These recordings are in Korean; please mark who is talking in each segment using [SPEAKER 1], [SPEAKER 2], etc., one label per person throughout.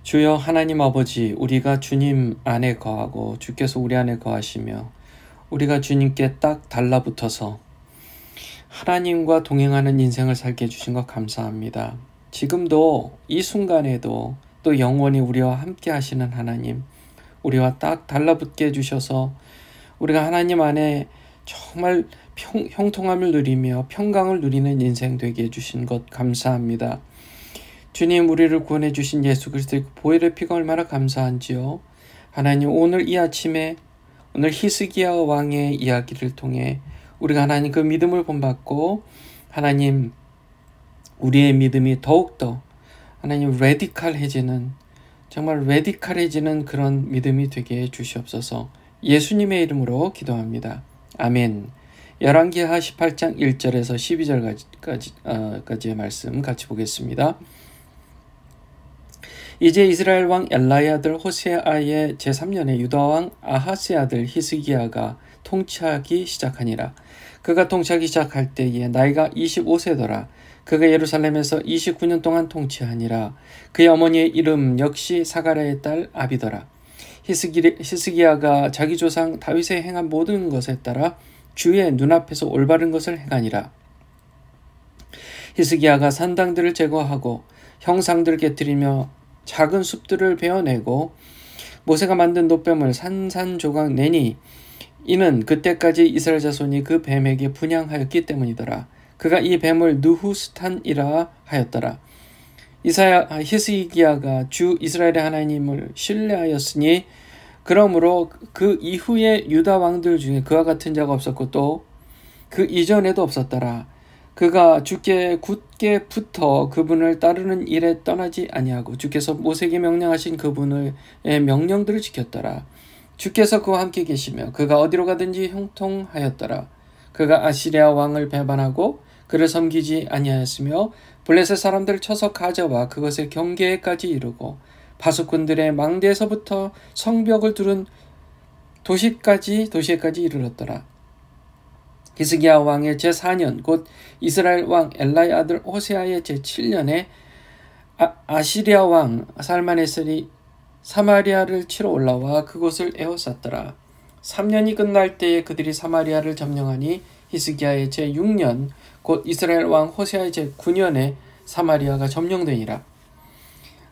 [SPEAKER 1] 주여 하나님 아버지, 우리가 주님 안에 거하고 주께서 우리 안에 거하시며 우리가 주님께 딱 달라붙어서 하나님과 동행하는 인생을 살게 해주신 것 감사합니다. 지금도 이 순간에도 또 영원히 우리와 함께 하시는 하나님, 우리와 딱 달라붙게 해주셔서 우리가 하나님 안에 정말 형통함을 누리며 평강을 누리는 인생 되게 해주신 것 감사합니다. 주님, 우리를 구원해 주신 예수 그리스도의 보혈의 피가 얼마나 감사한지요. 하나님, 오늘 이 아침에 오늘 히스기야 왕의 이야기를 통해 우리가 하나님 그 믿음을 본받고 하나님 우리의 믿음이 더욱더 하나님 레디칼해지는, 정말 레디칼해지는 그런 믿음이 되게 해 주시옵소서. 예수님의 이름으로 기도합니다. 아멘. 열왕기하 18장 1절에서 12절까지의 말씀 같이 보겠습니다. 이제 이스라엘 왕 엘라의 아들 호세아의 제3년에 유다 왕 아하스의 아들 히스기야가 통치하기 시작하니라. 그가 통치하기 시작할 때에 나이가 25세더라. 그가 예루살렘에서 29년 동안 통치하니라. 그의 어머니의 이름 역시 사가랴의 딸 아비더라. 히스기야가 자기 조상 다윗의 행한 모든 것에 따라 주의 눈앞에서 올바른 것을 행하니라. 히스기야가 산당들을 제거하고 형상들을 깨뜨리며 작은 숲들을 베어내고 모세가 만든 놋뱀을 산산조각 내니 이는 그때까지 이스라엘 자손이 그 뱀에게 분향하였기 때문이더라. 그가 이 뱀을 느후스탄이라 하였더라. 히스기야가 주 이스라엘의 하나님을 신뢰하였으니 그러므로 그 이후에 유다 왕들 중에 그와 같은 자가 없었고 또 그 이전에도 없었더라. 그가 주께 굳게 붙어 그분을 따르는 일에 떠나지 아니하고 주께서 모세에게 명령하신 그분의 명령들을 지켰더라. 주께서 그와 함께 계시며 그가 어디로 가든지 형통하였더라. 그가 아시리아 왕을 배반하고 그를 섬기지 아니하였으며 블레셋 사람들을 쳐서 가져와 그것의 경계에까지 이르고 바수꾼들의 망대에서부터 성벽을 두른 도시에까지 이르렀더라. 히스기야 왕의 제4년 곧 이스라엘 왕 엘라의 아들 호세아의 제7년에 아시리아 왕 살마네셀이 사마리아를 치러 올라와 그곳을 에워쌌더라. 3년이 끝날 때에 그들이 사마리아를 점령하니 히스기야의 제6년 곧 이스라엘 왕 호세아의 제9년에 사마리아가 점령되니라.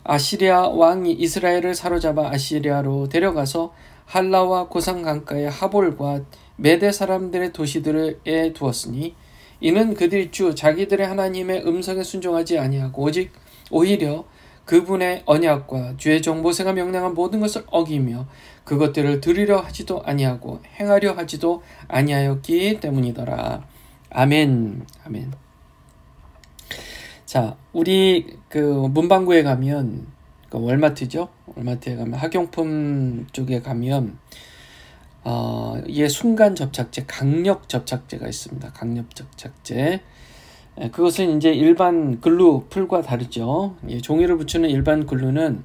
[SPEAKER 1] 아시리아 왕이 이스라엘을 사로잡아 아시리아로 데려가서 할라와 고산 강가의 하볼과 메대 사람들의 도시들에 두었으니 이는 그들이 주 자기들의 하나님의 음성에 순종하지 아니하고 오히려 그분의 언약과 주의 종 모세가 명령한 모든 것을 어기며 그것들을 들으려 하지도 아니하고 행하려 하지도 아니하였기 때문이더라. 아멘. 아멘. 자, 우리 그 문방구에 가면 월마트죠. 월마트에 가면 학용품 쪽에 가면 이게 순간 접착제, 강력 접착제가 있습니다. 강력 접착제. 그것은 이제 일반 글루 풀과 다르죠. 종이를 붙이는 일반 글루는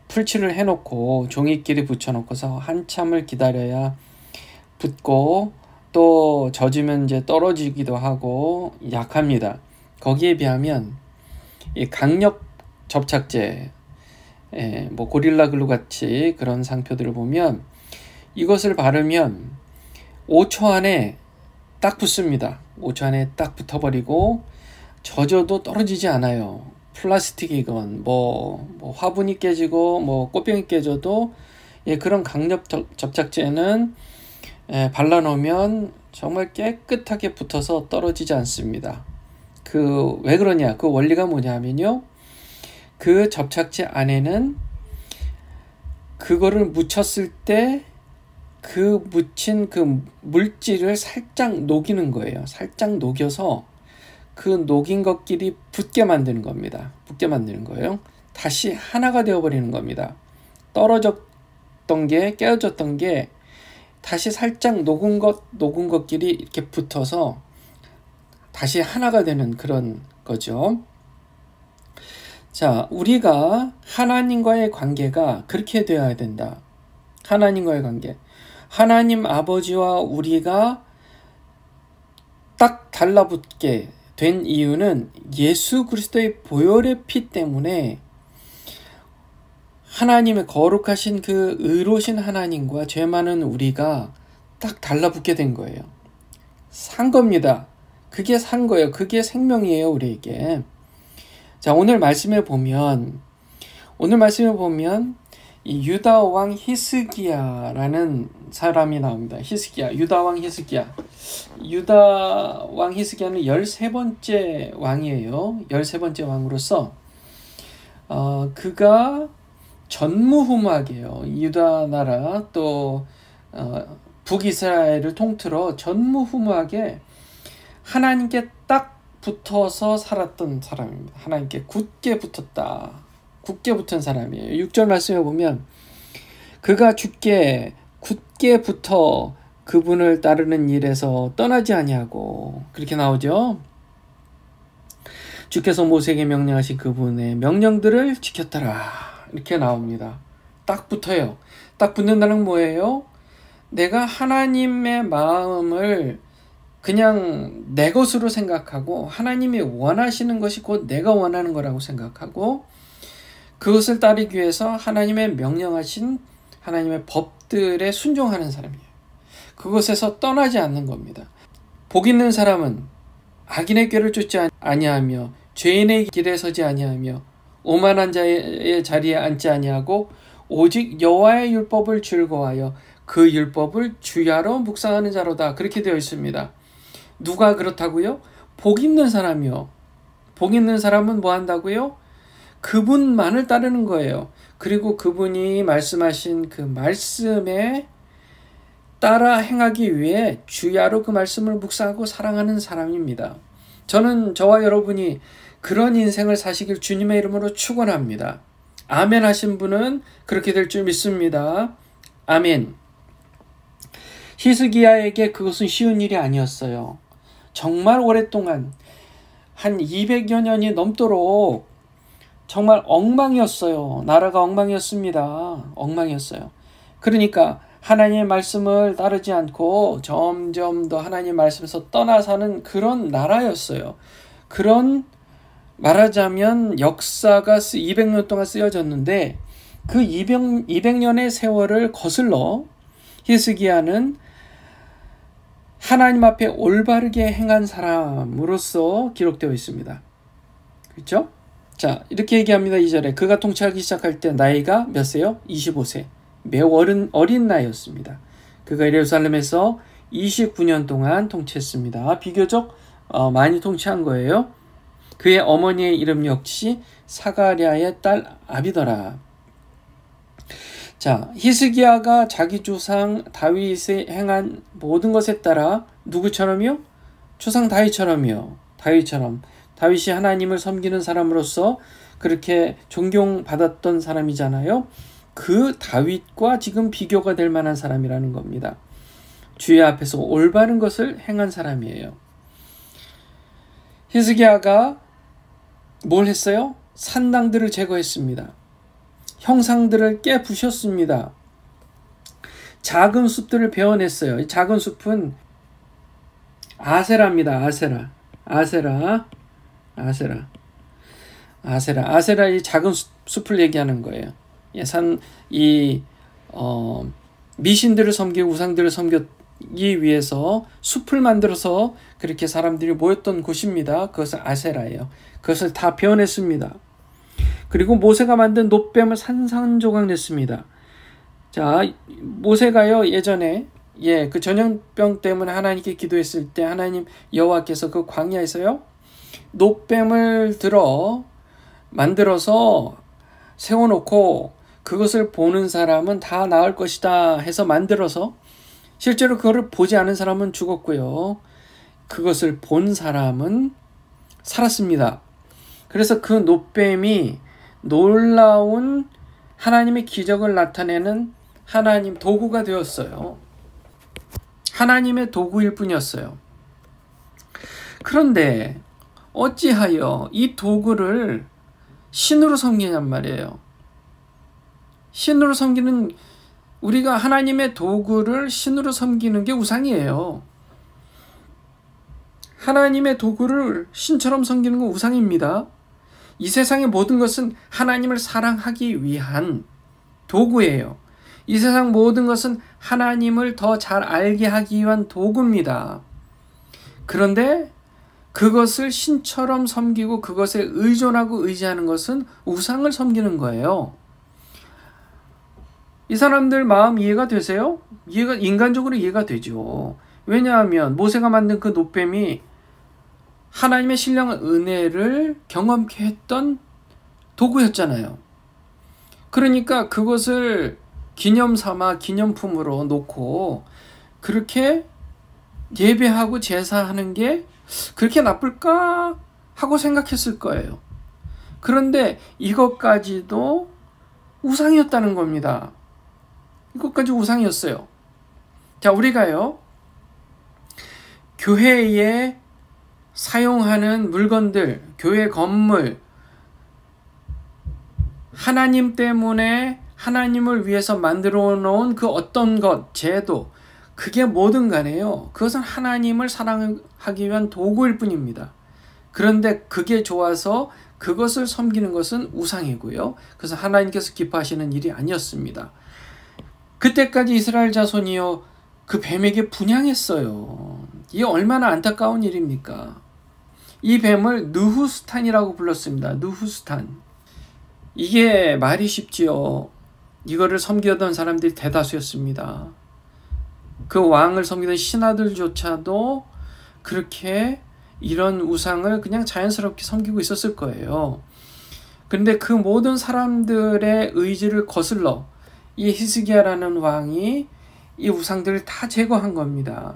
[SPEAKER 1] 풀칠을 해놓고 종이끼리 붙여놓고서 한참을 기다려야 붙고 또 젖으면 이제 떨어지기도 하고 약합니다. 거기에 비하면 이 강력 접착제, 뭐 고릴라 글루 같이 그런 상표들을 보면 이것을 바르면 5초 안에 딱 붙습니다. 5초 안에 딱 붙어버리고 젖어도 떨어지지 않아요. 플라스틱이건 뭐 화분이 깨지고 뭐 꽃병이 깨져도 그런 강력 접착제는 발라놓으면 정말 깨끗하게 붙어서 떨어지지 않습니다. 왜 그러냐? 그 원리가 뭐냐면요. 그 접착제 안에는 그거를 묻혔을 때 그 묻힌 그 물질을 살짝 녹이는 거예요. 살짝 녹여서 그 녹인 것끼리 붙게 만드는 겁니다. 붙게 만드는 거예요. 다시 하나가 되어버리는 겁니다. 떨어졌던 게, 깨어졌던 게 다시 살짝 녹은 것끼리 이렇게 붙어서 다시 하나가 되는 그런 거죠. 자, 우리가 하나님과의 관계가 그렇게 되어야 된다. 하나님과의 관계. 하나님 아버지와 우리가 딱 달라붙게 된 이유는 예수 그리스도의 보혈의 피 때문에 하나님의 거룩하신 그 의로우신 하나님과 죄 많은 우리가 딱 달라붙게 된 거예요. 산 겁니다. 그게 산 거예요. 그게 생명이에요, 우리에게. 자, 오늘 말씀에 보면 이 유다 왕 히스기야라는 사람이 나옵니다. 유다 왕 히스기야. 유다 왕 히스기야는 13번째 왕이에요. 13번째 왕으로서 그가 전무후무하게요. 유다 나라 또 북이스라엘을 통틀어 전무후무하게 하나님께 딱 붙어서 살았던 사람입니다. 하나님께 굳게 붙은 사람이에요. 6절 말씀에 보면 그가 주께 굳게 붙어 그분을 따르는 일에서 떠나지 아니하고, 그렇게 나오죠. 주께서 모세에게 명령하신 그분의 명령들을 지켰더라, 이렇게 나옵니다. 딱 붙어요. 딱 붙는다는 뭐예요? 내가 하나님의 마음을 그냥 내 것으로 생각하고 하나님이 원하시는 것이 곧 내가 원하는 거라고 생각하고 그것을 따르기 위해서 하나님의 명령하신 하나님의 법들에 순종하는 사람이에요. 그것에서 떠나지 않는 겁니다. 복 있는 사람은 악인의 꾀를 쫓지 아니하며 죄인의 길에 서지 아니하며 오만한 자의 자리에 앉지 아니하고 오직 여호와의 율법을 즐거워하여 그 율법을 주야로 묵상하는 자로다, 그렇게 되어 있습니다. 누가 그렇다고요? 복 있는 사람이요. 복 있는 사람은 뭐 한다고요? 그분만을 따르는 거예요. 그리고 그분이 말씀하신 그 말씀에 따라 행하기 위해 주야로 그 말씀을 묵상하고 사랑하는 사람입니다. 저는 저와 여러분이 그런 인생을 사시길 주님의 이름으로 축원합니다. 아멘 하신 분은 그렇게 될 줄 믿습니다. 아멘. 히스기야에게 그것은 쉬운 일이 아니었어요. 정말 오랫동안 한 200여 년이 넘도록 정말 엉망이었어요. 나라가 엉망이었습니다. 엉망이었어요. 그러니까 하나님의 말씀을 따르지 않고 점점 더 하나님의 말씀에서 떠나 사는 그런 나라였어요. 그런, 말하자면 역사가 200년 동안 쓰여졌는데 그 200년의 세월을 거슬러 히스기야는 하나님 앞에 올바르게 행한 사람으로서 기록되어 있습니다. 그렇죠? 자, 이렇게 얘기합니다. 2절에 그가 통치하기 시작할 때 나이가 몇 세요? 25세. 매우 어린 나이였습니다. 그가 예루살렘에서 29년 동안 통치했습니다. 비교적 많이 통치한 거예요. 그의 어머니의 이름 역시 사가랴의 딸 아비더라. 자, 히스기야가 자기 조상 다윗이 행한 모든 것에 따라 누구처럼요? 조상 다윗처럼요. 다윗이 하나님을 섬기는 사람으로서 그렇게 존경받았던 사람이잖아요. 그 다윗과 지금 비교가 될 만한 사람이라는 겁니다. 주의 앞에서 올바른 것을 행한 사람이에요. 히스기야가 뭘 했어요? 산당들을 제거했습니다. 형상들을 깨부셨습니다. 작은 숲들을 베어냈어요. 이 작은 숲은 아세라입니다. 아세라, 이 작은 숲을 얘기하는 거예요. 미신들을 섬기고 우상들을 섬기기 위해서 숲을 만들어서 그렇게 사람들이 모였던 곳입니다. 그것은 아세라예요. 그것을 다 베어냈습니다. 그리고 모세가 만든 놋뱀을 산산조각 냈습니다. 자, 모세가요, 예전에 그 전염병 때문에 하나님께 기도했을 때 하나님 여호와께서 그 광야에서요 놋뱀을 만들어서 세워놓고 그것을 보는 사람은 다 나을 것이다 해서 만들어서, 실제로 그거를 보지 않은 사람은 죽었고요. 그것을 본 사람은 살았습니다. 그래서 그 놋뱀이 놀라운 하나님의 기적을 나타내는 하나님 도구가 되었어요. 하나님의 도구일 뿐이었어요. 그런데 어찌하여 이 도구를 신으로 섬기냔 말이에요. 신으로 섬기는, 우리가 하나님의 도구를 신으로 섬기는 게 우상이에요. 하나님의 도구를 신처럼 섬기는 건 우상입니다. 이 세상의 모든 것은 하나님을 사랑하기 위한 도구예요. 이 세상 모든 것은 하나님을 더 잘 알게 하기 위한 도구입니다. 그런데 그것을 신처럼 섬기고 그것에 의존하고 의지하는 것은 우상을 섬기는 거예요. 이 사람들 마음 이해가 되세요? 인간적으로 이해가 되죠. 왜냐하면 모세가 만든 그 노뱀이 하나님의 신령한 은혜를 경험케 했던 도구였잖아요. 그러니까 그것을 기념 삼아 기념품으로 놓고 그렇게 예배하고 제사하는 게 그렇게 나쁠까 하고 생각했을 거예요. 그런데 이것까지도 우상이었다는 겁니다. 이것까지 우상이었어요. 자, 우리가요, 교회에 사용하는 물건들, 교회 건물, 하나님 때문에 하나님을 위해서 만들어 놓은 그 어떤 것, 제도, 그게 뭐든 간에요. 그것은 하나님을 사랑하기 위한 도구일 뿐입니다. 그런데 그게 좋아서 그것을 섬기는 것은 우상이고요. 그래서 하나님께서 기뻐하시는 일이 아니었습니다. 그때까지 이스라엘 자손이요, 그 뱀에게 분향했어요. 이게 얼마나 안타까운 일입니까? 이 뱀을 느후스탄이라고 불렀습니다. 느후스탄. 이게 말이 쉽지요. 이거를 섬기던 사람들이 대다수였습니다. 그 왕을 섬기던 신하들조차도 그렇게 이런 우상을 그냥 자연스럽게 섬기고 있었을 거예요. 그런데 그 모든 사람들의 의지를 거슬러 이 히스기야라는 왕이 이 우상들을 다 제거한 겁니다.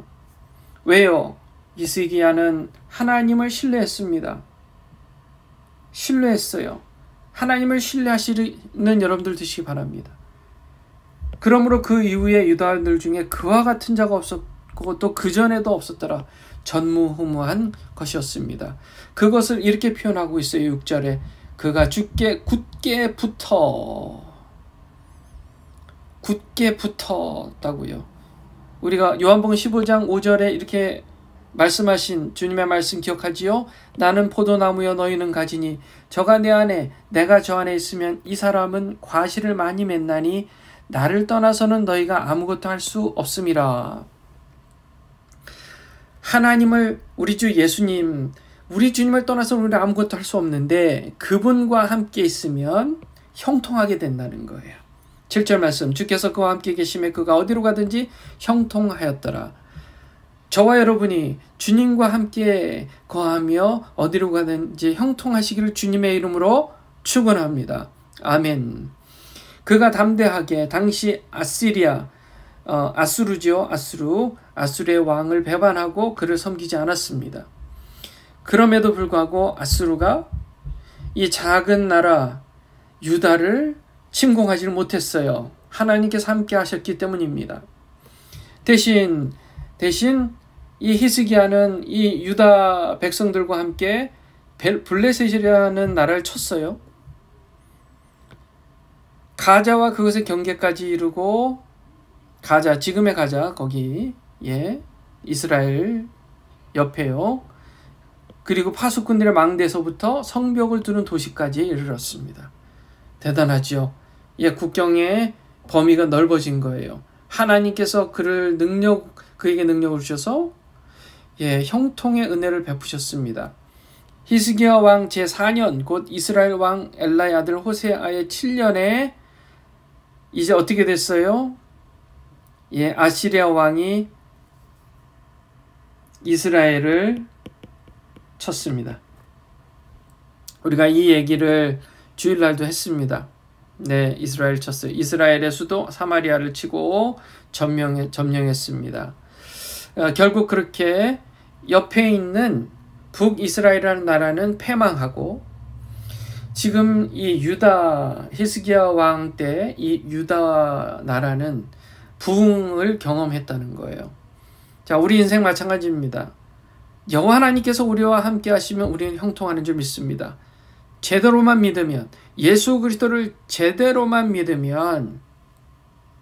[SPEAKER 1] 왜요? 히스기야는 하나님을 신뢰했습니다. 신뢰했어요. 하나님을 신뢰하시는 여러분들 되시기 바랍니다. 그러므로 그 이후에 유다인들 중에 그와 같은 자가 없었고 또 그전에도 없었더라. 전무후무한 것이었습니다. 그것을 이렇게 표현하고 있어요. 6절에 그가 주께 굳게 붙었다고요. 우리가 요한복음 15장 5절에 이렇게 말씀하신 주님의 말씀 기억하지요? 나는 포도나무여 너희는 가지니 저가 내 안에 내가 저 안에 있으면 이 사람은 과실을 많이 맺나니 나를 떠나서는 너희가 아무것도 할 수 없음이라. 하나님을 우리 주 예수님 우리 주님을 떠나서 우리는 아무것도 할 수 없는데 그분과 함께 있으면 형통하게 된다는 거예요. 7절 말씀 주께서 그와 함께 계심에 그가 어디로 가든지 형통하였더라. 저와 여러분이 주님과 함께 거하며 어디로 가든지 형통하시기를 주님의 이름으로 축원합니다. 아멘. 그가 담대하게 당시 아수르의 왕을 배반하고 그를 섬기지 않았습니다. 그럼에도 불구하고 아수르가 이 작은 나라 유다를 침공하지 못했어요. 하나님께서 함께 하셨기 때문입니다. 대신 이 히스기야는 이 유다 백성들과 함께 블레셋이라는 나라를 쳤어요. 가자와 그것의 경계까지 이루고 지금의 가자 거기 이스라엘 옆에요. 그리고 파수꾼들의 망대에서부터 성벽을 두는 도시까지 이르렀습니다. 대단하죠. 국경의 범위가 넓어진 거예요. 하나님께서 그에게 능력을 주셔서 형통의 은혜를 베푸셨습니다. 히스기야 왕 제4년 곧 이스라엘 왕 엘라의 아들 호세아의 7년에 이제 어떻게 됐어요? 아시리아 왕이 이스라엘을 쳤습니다. 우리가 이 얘기를 주일날도 했습니다. 이스라엘 쳤어요. 이스라엘의 수도 사마리아를 치고 점령했습니다. 결국 그렇게 옆에 있는 북이스라엘이라는 나라는 패망하고 지금 이 히스기야 왕 때 이 유다 나라는 부흥을 경험했다는 거예요. 자, 우리 인생 마찬가지입니다. 여호와 하나님께서 우리와 함께 하시면 우리는 형통하는 줄 믿습니다. 제대로만 믿으면, 예수 그리스도를 제대로만 믿으면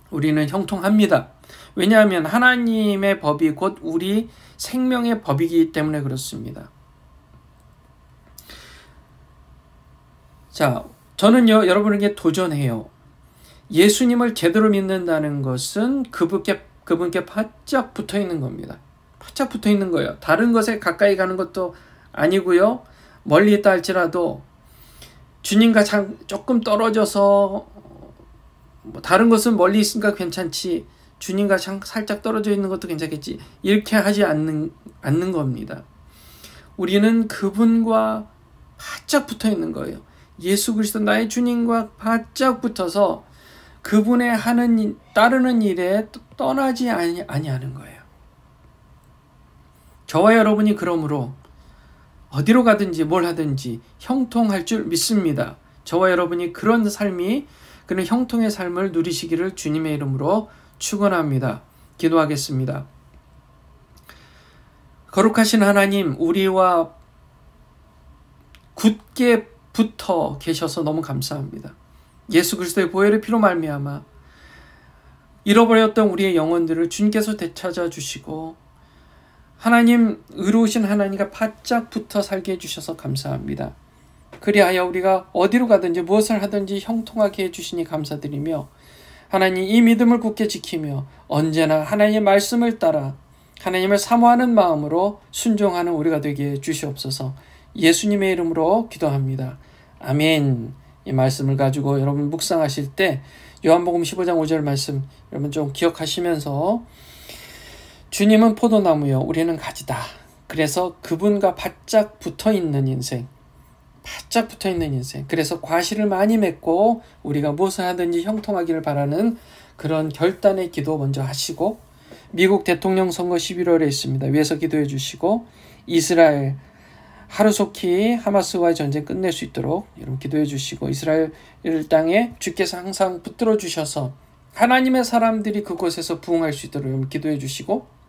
[SPEAKER 1] 우리는 형통합니다. 왜냐하면 하나님의 법이 곧 우리 생명의 법이기 때문에 그렇습니다. 자, 저는요, 여러분에게 도전해요. 예수님을 제대로 믿는다는 것은 그분께 바짝 붙어 있는 겁니다. 바짝 붙어 있는 거예요. 다른 것에 가까이 가는 것도 아니고요. 멀리 있다 할지라도 주님과 조금 떨어져서 다른 것은 멀리 있으니까 괜찮지, 주님과 살짝 떨어져 있는 것도 괜찮겠지, 이렇게 하지 않는 겁니다. 우리는 그분과 바짝 붙어 있는 거예요. 예수 그리스도 나의 주님과 바짝 붙어서 그분의 따르는 일에 떠나지 아니하는 거예요. 저와 여러분이 그러므로 어디로 가든지 뭘 하든지 형통할 줄 믿습니다. 저와 여러분이 그런 형통의 삶을 누리시기를 주님의 이름으로 축원합니다. 기도하겠습니다. 거룩하신 하나님, 우리와 굳게 붙어 계셔서 너무 감사합니다. 예수 그리스도의 보혈의 피로 말미암아 잃어버렸던 우리의 영혼들을 주님께서 되찾아 주시고 하나님, 의로우신 하나님과 바짝 붙어 살게 해주셔서 감사합니다. 그리하여 우리가 어디로 가든지 무엇을 하든지 형통하게 해주시니 감사드리며 하나님, 이 믿음을 굳게 지키며 언제나 하나님의 말씀을 따라 하나님을 사모하는 마음으로 순종하는 우리가 되게 해주시옵소서. 예수님의 이름으로 기도합니다. 아멘. 이 말씀을 가지고 여러분 묵상하실 때 요한복음 15장 5절 말씀 여러분 좀 기억하시면서 주님은 포도나무요 우리는 가지다. 그래서 그분과 바짝 붙어있는 인생, 그래서 과실을 많이 맺고 우리가 무엇을 하든지 형통하기를 바라는 그런 결단의 기도 먼저 하시고, 미국 대통령 선거 11월에 있습니다. 위에서 기도해 주시고 이스라엘 하루속히 하마스와의 전쟁 끝낼 수 있도록 여러분 기도해 주시고, 이스라엘 땅에 주께서 항상 붙들어 주셔서 하나님의 사람들이 그곳에서 부흥할 수 있도록 여러분 기도해 주시고,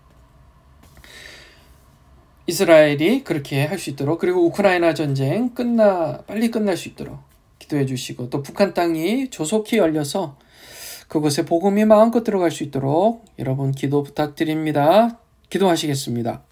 [SPEAKER 1] 이스라엘이 그렇게 할 수 있도록, 그리고 우크라이나 전쟁 빨리 끝날 수 있도록 기도해 주시고, 또 북한 땅이 조속히 열려서 그곳에 복음이 마음껏 들어갈 수 있도록 여러분 기도 부탁드립니다. 기도하시겠습니다.